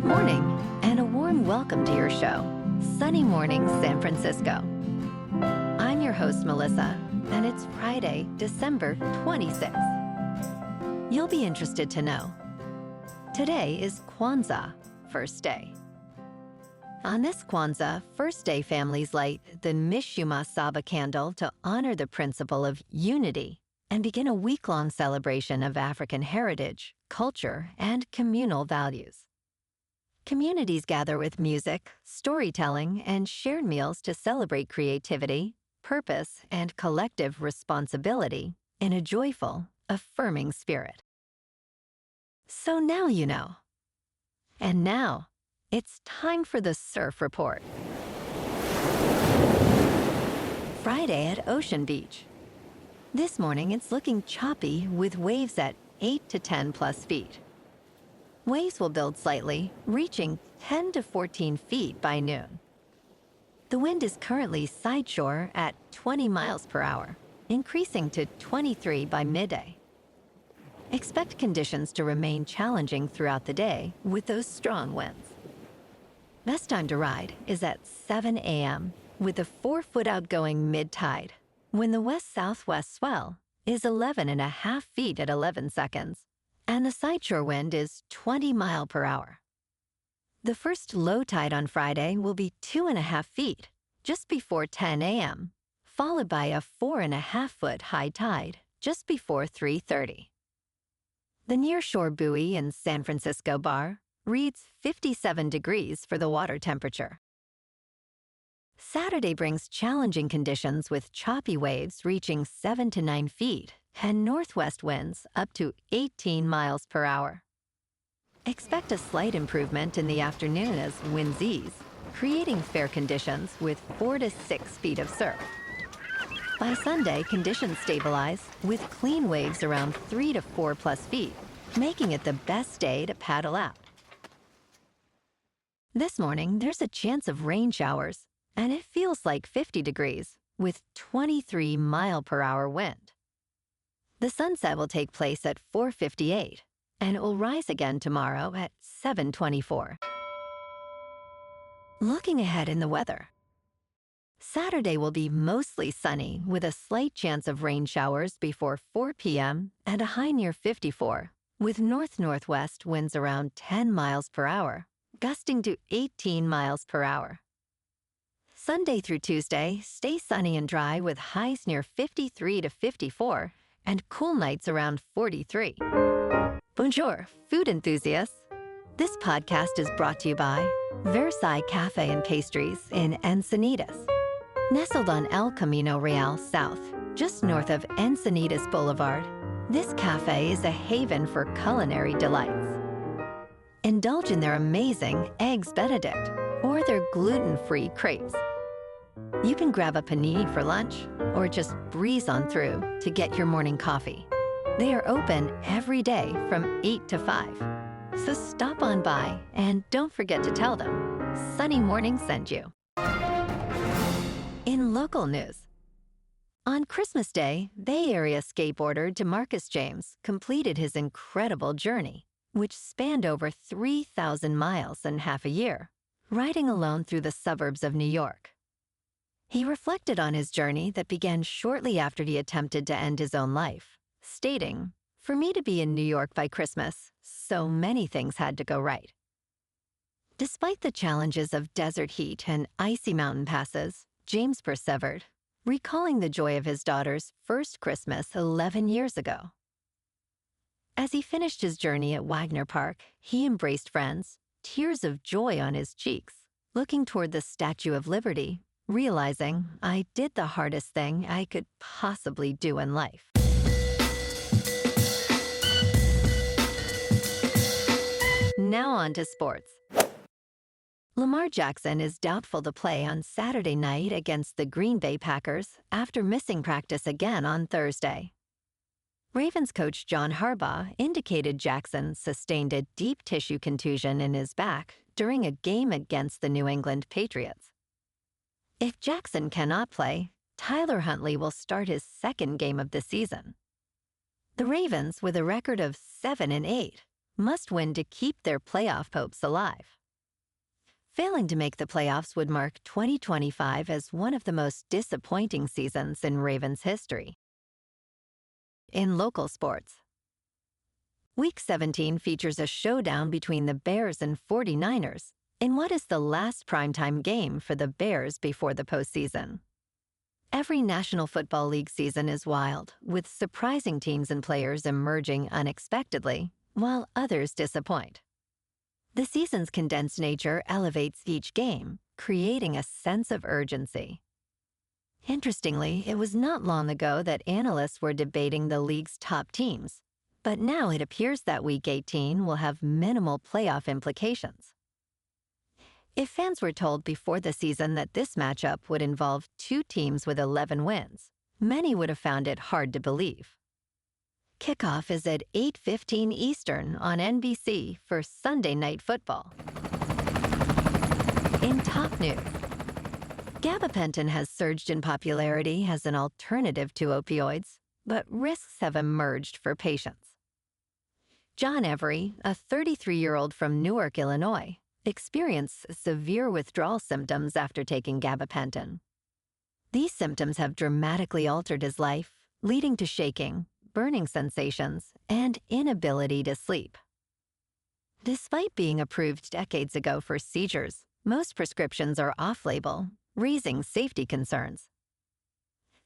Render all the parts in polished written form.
Good morning, and a warm welcome to your show, Sunny Mornings San Francisco. I'm your host, Melissa, and it's Friday, December 26th. You'll be interested to know, today is Kwanzaa, first day. On this Kwanzaa, first day families light the Mishuma Saba candle to honor the principle of unity and begin a week-long celebration of African heritage, culture, and communal values. Communities gather with music, storytelling, and shared meals to celebrate creativity, purpose, and collective responsibility in a joyful, affirming spirit. So now you know. And now, it's time for the Surf Report. Friday at Ocean Beach. This morning, it's looking choppy with waves at 8 to 10 plus feet. Waves will build slightly, reaching 10 to 14 feet by noon. The wind is currently sideshore at 20 miles per hour, increasing to 23 by midday. Expect conditions to remain challenging throughout the day with those strong winds. Best time to ride is at 7 a.m. with a 4-foot outgoing mid-tide, when the west-southwest swell is 11.5 feet at 11 seconds, and the sideshore wind is 20 miles per hour. The first low tide on Friday will be 2.5 feet, just before 10 a.m., followed by a 4.5-foot high tide just before 3:30. The nearshore buoy in San Francisco Bar reads 57 degrees for the water temperature. Saturday brings challenging conditions with choppy waves reaching 7 to 9 feet and northwest winds up to 18 miles per hour. Expect a slight improvement in the afternoon as winds ease, creating fair conditions with 4 to 6 feet of surf. By Sunday, conditions stabilize with clean waves around 3 to 4 plus feet, making it the best day to paddle out. This morning, there's a chance of rain showers, and it feels like 50 degrees with 23 mile per hour wind. The sunset will take place at 4:58, and it will rise again tomorrow at 7:24. Looking ahead in the weather. Saturday will be mostly sunny with a slight chance of rain showers before 4 p.m. and a high near 54, with north-northwest winds around 10 miles per hour, gusting to 18 miles per hour. Sunday through Tuesday, stay sunny and dry with highs near 53 to 54 and cool nights around 43. Bonjour, food enthusiasts. This podcast is brought to you by Versailles Cafe and Pastries in Encinitas. Nestled on El Camino Real South, just north of Encinitas Boulevard, this cafe is a haven for culinary delights. Indulge in their amazing Eggs Benedict or their gluten-free crepes. You can grab a panini for lunch or just breeze on through to get your morning coffee. They are open every day from 8 to 5. So stop on by and don't forget to tell them Sunny Morning sent you. In local news, on Christmas Day, Bay Area skateboarder DeMarcus James completed his incredible journey, which spanned over 3,000 miles in half a year, riding alone through the suburbs of New York. He reflected on his journey that began shortly after he attempted to end his own life, stating, "For me to be in New York by Christmas, so many things had to go right." Despite the challenges of desert heat and icy mountain passes, James persevered, recalling the joy of his daughter's first Christmas 11 years ago. As he finished his journey at Wagner Park, he embraced friends, tears of joy on his cheeks, looking toward the Statue of Liberty, realizing, "I did the hardest thing I could possibly do in life." Now on to sports. Lamar Jackson is doubtful to play on Saturday night against the Green Bay Packers after missing practice again on Thursday. Ravens coach John Harbaugh indicated Jackson sustained a deep tissue contusion in his back during a game against the New England Patriots. If Jackson cannot play, Tyler Huntley will start his second game of the season. The Ravens, with a record of 7-8, must win to keep their playoff hopes alive. Failing to make the playoffs would mark 2025 as one of the most disappointing seasons in Ravens history. In local sports, Week 17 features a showdown between the Bears and 49ers in what is the last primetime game for the Bears before the postseason. Every National Football League season is wild, with surprising teams and players emerging unexpectedly, while others disappoint. The season's condensed nature elevates each game, creating a sense of urgency. Interestingly, it was not long ago that analysts were debating the league's top teams, but now it appears that Week 18 will have minimal playoff implications. If fans were told before the season that this matchup would involve two teams with 11 wins, many would have found it hard to believe. Kickoff is at 8:15 Eastern on NBC for Sunday Night Football. In top news, Gabapentin has surged in popularity as an alternative to opioids, but risks have emerged for patients. John Every, a 33-year-old from Newark, Illinois, experienced severe withdrawal symptoms after taking gabapentin. These symptoms have dramatically altered his life, leading to shaking, burning sensations, and inability to sleep. Despite being approved decades ago for seizures, most prescriptions are off-label, raising safety concerns.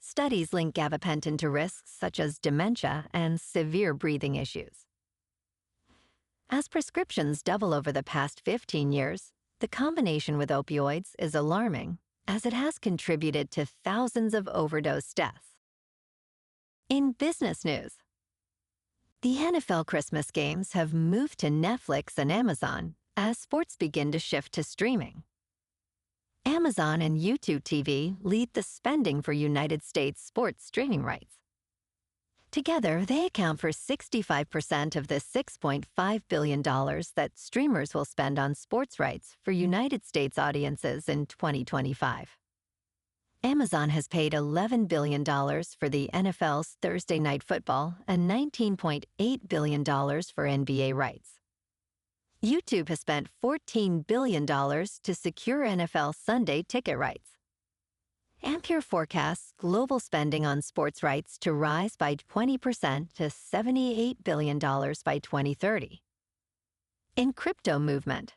Studies link gabapentin to risks such as dementia and severe breathing issues. As prescriptions double over the past 15 years, the combination with opioids is alarming, as it has contributed to thousands of overdose deaths. In business news, the NFL Christmas games have moved to Netflix and Amazon as sports begin to shift to streaming. Amazon and YouTube TV lead the spending for United States sports streaming rights. Together, they account for 65% of the $6.5 billion that streamers will spend on sports rights for United States audiences in 2025. Amazon has paid $11 billion for the NFL's Thursday Night Football and $19.8 billion for NBA rights. YouTube has spent $14 billion to secure NFL Sunday ticket rights. Ampere forecasts global spending on sports rights to rise by 20% to $78 billion by 2030. In crypto movement,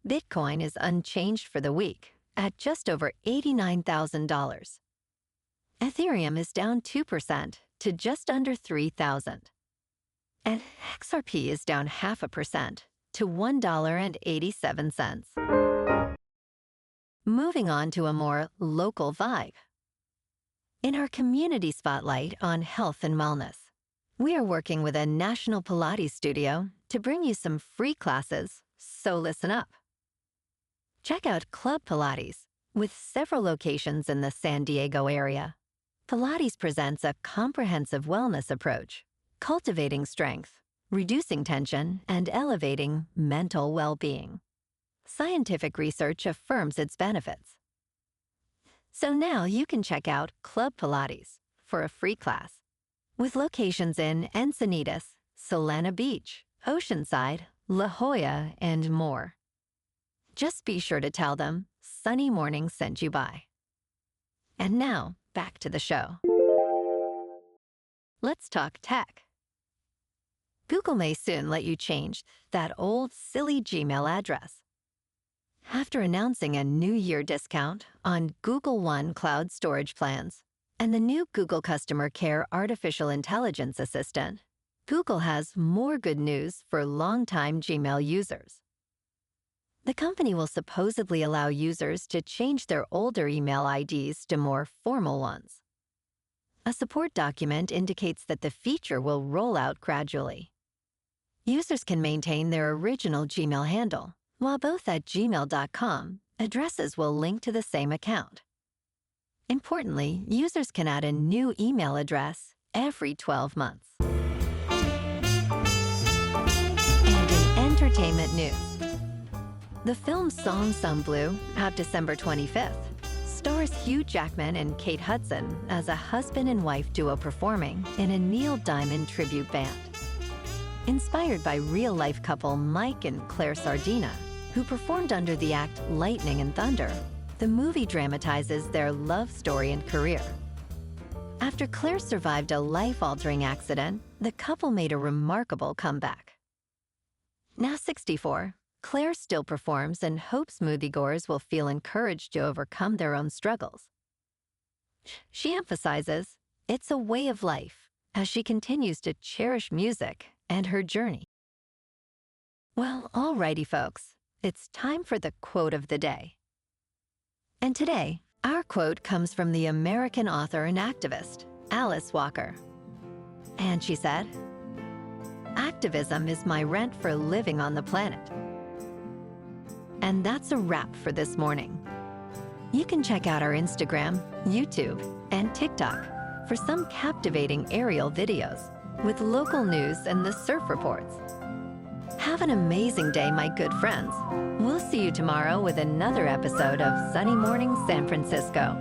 Bitcoin is unchanged for the week at just over $89,000. Ethereum is down 2% to just under $3,000. And XRP is down 0.5% to $1.87. Moving on to a more local vibe. In our community spotlight on health and wellness, we are working with a national Pilates studio to bring you some free classes, so listen up. Check out Club Pilates, with several locations in the San Diego area. Pilates presents a comprehensive wellness approach, cultivating strength, reducing tension, and elevating mental well-being. Scientific research affirms its benefits. So now you can check out Club Pilates for a free class, with locations in Encinitas, Solana Beach, Oceanside, La Jolla, and more. Just be sure to tell them Sunny Morning sent you by. And now, back to the show. Let's talk tech. Google may soon let you change that old, silly Gmail address. After announcing a New Year discount on Google One cloud storage plans and the new Google Customer Care Artificial Intelligence Assistant, Google has more good news for longtime Gmail users. The company will supposedly allow users to change their older email IDs to more formal ones. A support document indicates that the feature will roll out gradually. Users can maintain their original Gmail handle, while both at gmail.com, addresses will link to the same account. Importantly, users can add a new email address every 12 months. And in entertainment news, the film Song Sung Blue, out December 25th, stars Hugh Jackman and Kate Hudson as a husband and wife duo performing in a Neil Diamond tribute band. Inspired by real-life couple Mike and Claire Sardina, who performed under the act Lightning and Thunder, the movie dramatizes their love story and career. After Claire survived a life-altering accident, the couple made a remarkable comeback. Now 64, Claire still performs and hopes moviegoers will feel encouraged to overcome their own struggles. She emphasizes it's a way of life as she continues to cherish music and her journey. Well, alrighty folks, it's time for the quote of the day. And today, our quote comes from the American author and activist, Alice Walker. And she said, "Activism is my rent for living on the planet." And that's a wrap for this morning. You can check out our Instagram, YouTube, and TikTok for some captivating aerial videos with local news and the surf reports. Have an amazing day, my good friends. We'll see you tomorrow with another episode of Sunny Morning San Francisco.